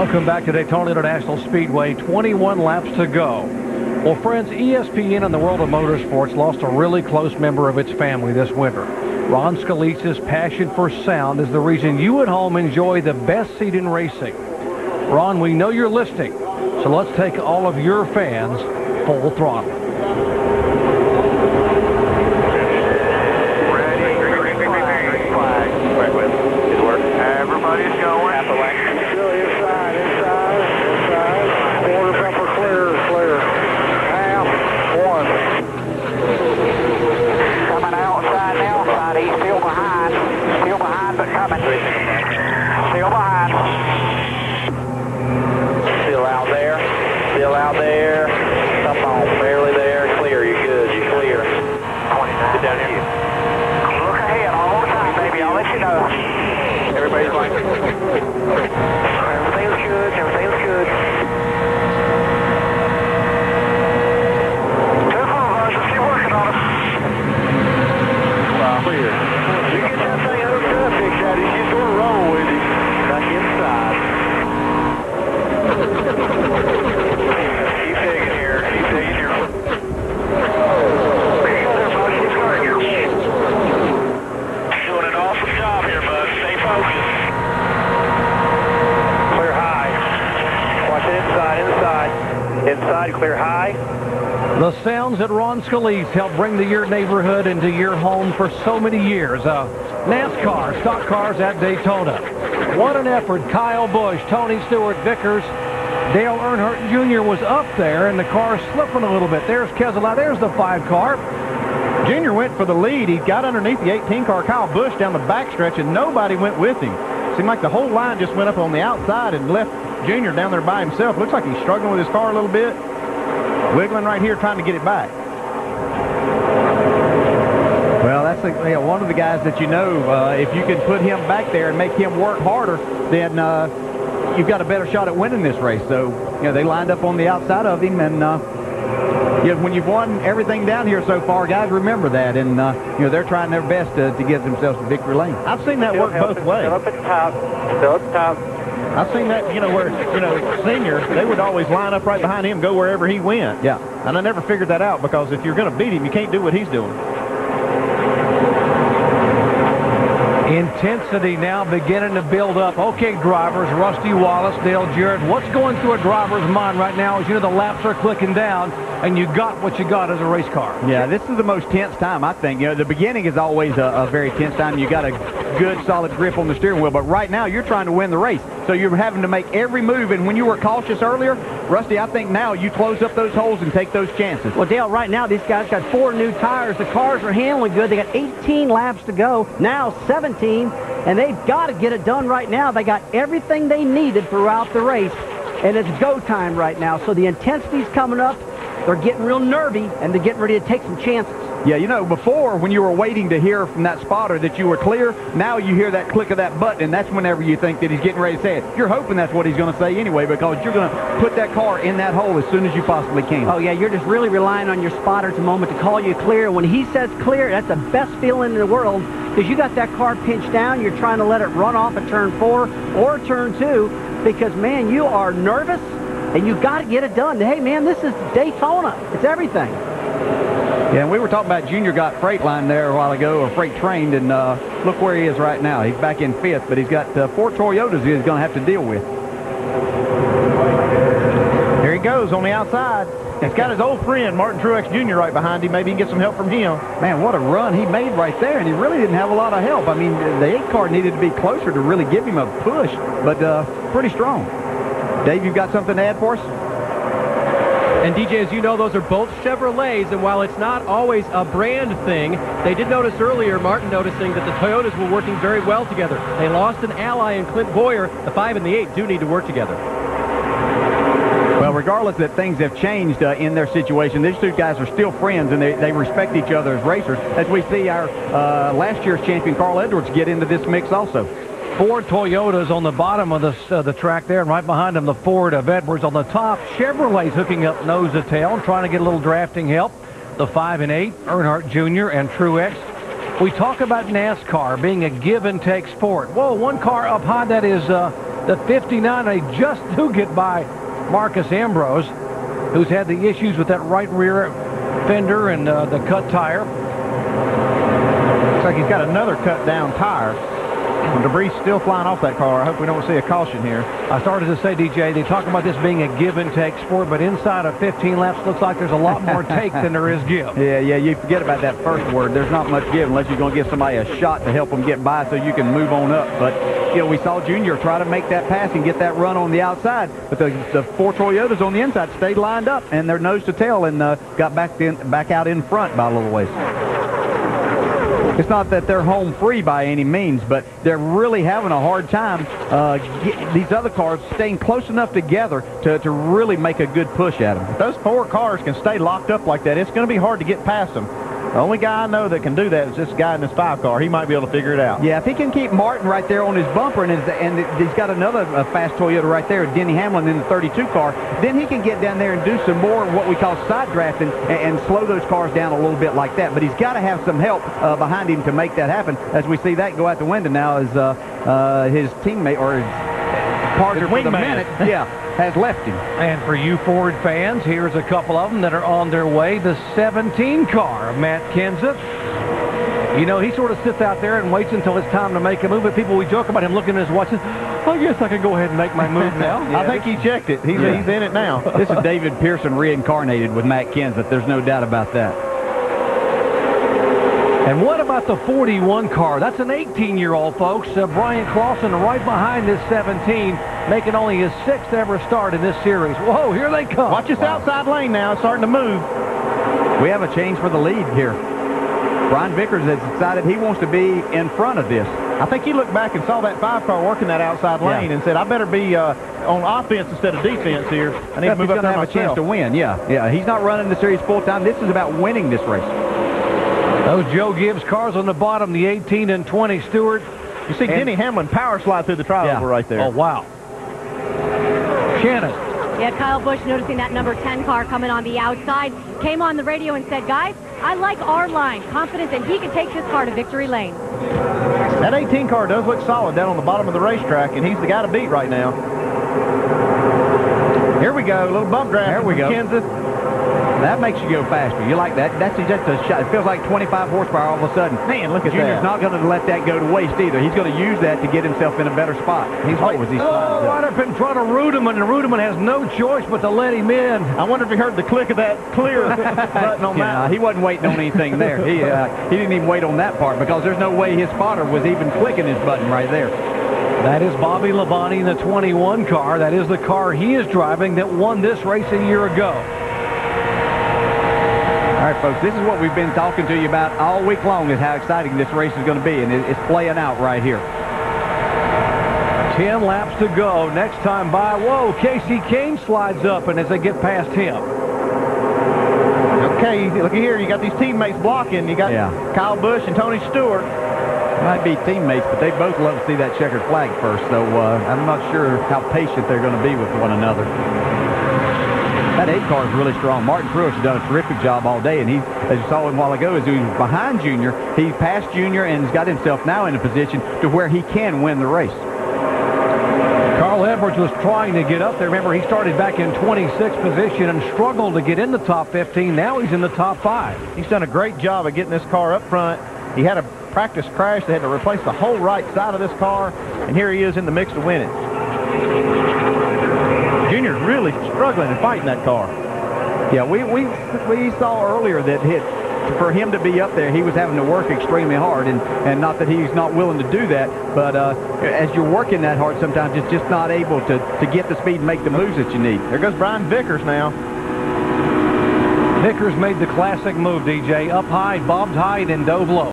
Welcome back to Daytona International Speedway. 21 laps to go. Well, friends, ESPN in the world of motorsports lost a really close member of its family this winter. Ron Scalise's passion for sound is the reason you at home enjoy the best seat in racing. Ron, we know you're listening, so let's take all of your fans full throttle. Everybody's going. Still inside. Quarter bumper clear. Half, one. Coming outside now, he's still behind but coming. Still behind. Still out there. Come on, barely there. Clear, you're good, you're clear. 29. Get down here. Look ahead all the time, baby, I'll let you know. Everybody's like, everything's good. Two cars, let's keep working on it. Wow, clear. You get that thing hooked up, Big Shotty, she's going to roll with you. Back inside. Keep digging here. Doing an awesome job here, bud. Stay focused. Clear high. Watch it inside, clear high. The sounds that Ron Scalise helped bring to your neighborhood and to your home for so many years. NASCAR, stock cars at Daytona. What an effort. Kyle Busch, Tony Stewart, Vickers, Dale Earnhardt Jr. was up there, and the car slipping a little bit. There's Keselowski. There's the 5 car. Junior went for the lead. He got underneath the 18 car Kyle Busch down the backstretch, and nobody went with him. Seemed like the whole line just went up on the outside and left Junior down there by himself. Looks like he's struggling with his car a little bit. Wiggling right here, trying to get it back. Well, that's one of the guys that if you can put him back there and make him work harder, then you've got a better shot at winning this race. So, they lined up on the outside of him, and when you've won everything down here so far, guys remember that, and they're trying their best to get themselves to victory lane. I've seen that work both ways. Still up at the top. I've seen that, where, Senior, they would always line up right behind him, go wherever he went. Yeah. And I never figured that out, because if you're going to beat him, you can't do what he's doing. Intensity now beginning to build up. Okay, drivers, Rusty Wallace, Dale Jarrett, what's going through a driver's mind right now as the laps are clicking down and you got what you got as a race car? Yeah, this is the most tense time, I think. The beginning is always a very tense time. You got a good, solid grip on the steering wheel, but right now you're trying to win the race. So you're having to make every move, and when you were cautious earlier, Rusty, I think now you close up those holes and take those chances. Well, Dale, right now these guys got 4 new tires. The cars are handling good. They got 18 laps to go, now 17, and they've got to get it done right now. They got everything they needed throughout the race, and it's go time right now. So the intensity's coming up. They're getting real nervy, and they're getting ready to take some chances. Yeah, before, when you were waiting to hear from that spotter that you were clear, now you hear that click of that button, and that's whenever you think that he's getting ready to say it. You're hoping that's what he's going to say anyway, because you're going to put that car in that hole as soon as you possibly can. Oh, yeah, you're just really relying on your spotter at the moment to call you clear. When he says clear, that's the best feeling in the world, because you got that car pinched down. You're trying to let it run off at turn 4 or turn 2, because, man, you are nervous, and you got to get it done. Hey, man, this is Daytona. It's everything. Yeah, and we were talking about Junior got freight line there a while ago, or freight trained, and look where he is right now. He's back in 5th, but he's got 4 Toyotas he's going to have to deal with. Here he goes on the outside. He's got his old friend, Martin Truex Jr. right behind him. Maybe he can get some help from him. Man, what a run he made right there, and he really didn't have a lot of help. I mean, the 8 car needed to be closer to really give him a push, but pretty strong. Dave, you've got something to add for us? And DJ, as you know, those are both Chevrolets, and while it's not always a brand thing, they did notice earlier, Martin noticing that the Toyotas were working very well together. They lost an ally in Clint Boyer. The 5 and the 8 do need to work together. Well, regardless that things have changed in their situation, these 2 guys are still friends, and they respect each other as racers, as we see our last year's champion Carl Edwards get into this mix also. 4 Toyotas on the bottom of the track there, and right behind them the Ford of Edwards. On the top, Chevrolet's hooking up nose to tail, trying to get a little drafting help. The 5 and 8, Earnhardt Jr. and Truex. We talk about NASCAR being a give-and-take sport. Whoa, one car up high, that is The 59, they just do get by Marcus Ambrose, who's had the issues with that right rear fender and the cut tire. Looks like he's got another cut down tire. Debris still flying off that car. I hope we don't see a caution here. I started to say, DJ, they talk about this being a give-and-take sport, but inside of 15 laps, looks like there's a lot more take than there is give. Yeah, you forget about that first word. There's not much give unless you're going to give somebody a shot to help them get by so you can move on up. But, you know, we saw Junior try to make that pass and get that run on the outside, but the 4 Toyotas on the inside stayed lined up, and they're nose to tail and got back out in front by a little ways. It's not that they're home free by any means, but they're really having a hard time these other cars staying close enough together to really make a good push at them. If those 4 cars can stay locked up like that, it's going to be hard to get past them. The only guy I know that can do that is this guy in this 5 car. He might be able to figure it out. Yeah, if he can keep Martin right there on his bumper, and he's got another fast Toyota right there, Denny Hamlin in the 32 car, then he can get down there and do some more what we call side drafting and slow those cars down a little bit like that. But he's got to have some help behind him to make that happen. As we see that go out the window now as his teammate or his partner for the minute, has left him. And for you Ford fans, here's a couple of them that are on their way. The 17 car of Matt Kenseth. You know, he sort of sits out there and waits until it's time to make a move. But people, we joke about him looking at his watch. I guess I can go ahead and make my move now. I think he checked it. He's in it now. This is David Pearson reincarnated with Matt Kenseth. There's no doubt about that. And what about the 41 car? That's an 18-year-old, folks. Brian Clausen right behind this 17, making only his 6th ever start in this series. Whoa, here they come. Watch this outside lane now. It's starting to move. We have a change for the lead here. Brian Vickers has decided he wants to be in front of this. I think he looked back and saw that 5 car working that outside lane and said, I better be on offense instead of defense here. I need to move up there have a chance to win. Yeah, he's not running the series full time. This is about winning this race. Those Joe Gibbs cars on the bottom, the 18 and 20 Stewart. You see Denny Hamlin power slide through the trioval right there. Oh, wow. Shannon. Yeah, Kyle Busch noticing that number 10 car coming on the outside, came on the radio and said, guys, I like our line. Confident that he can take this car to victory lane. That 18 car does look solid down on the bottom of the racetrack, and he's the guy to beat right now. Here we go, a little bump draft. There we go. Kenseth. That makes you go faster. You like that? That's just a shot. It feels like 25 horsepower all of a sudden. Man, look at Junior's that. not going to let that go to waste either. He's going to use that to get himself in a better spot. Right up in front of Rudeman, and Rudeman has no choice but to let him in. I wonder if he heard the click of that clear button on that. He wasn't waiting on anything there. He didn't even wait on that part because there's no way his spotter was even clicking his button right there. That is Bobby Labonte in the 21 car. That is the car he is driving that won this race a year ago. All right, folks, this is what we've been talking to you about all week long is how exciting this race is going to be, and it's playing out right here. 10 laps to go. Next time by, whoa, Casey Kane slides up, and as they get past him. Okay, look here. You got these teammates blocking. You got Kyle Busch and Tony Stewart. Might be teammates, but they both love to see that checkered flag first, so I'm not sure how patient they're going to be with one another. That 8 car is really strong. Martin Truex has done a terrific job all day, and he, as you saw him a while ago, as he was behind Junior, he passed Junior and has got himself now in a position to where he can win the race. Carl Edwards was trying to get up there. Remember, he started back in 26th position and struggled to get in the top 15. Now he's in the top 5. He's done a great job of getting this car up front. He had a practice crash. They had to replace the whole right side of this car, and here he is in the mix to win it. Junior's really struggling and fighting that car. Yeah, we saw earlier that for him to be up there, he was having to work extremely hard, and not that he's not willing to do that, but as you're working that hard, sometimes it's just not able to get the speed and make the moves that you need. There goes Brian Vickers now. Vickers made the classic move, DJ. Up high, bobbed high, and dove low.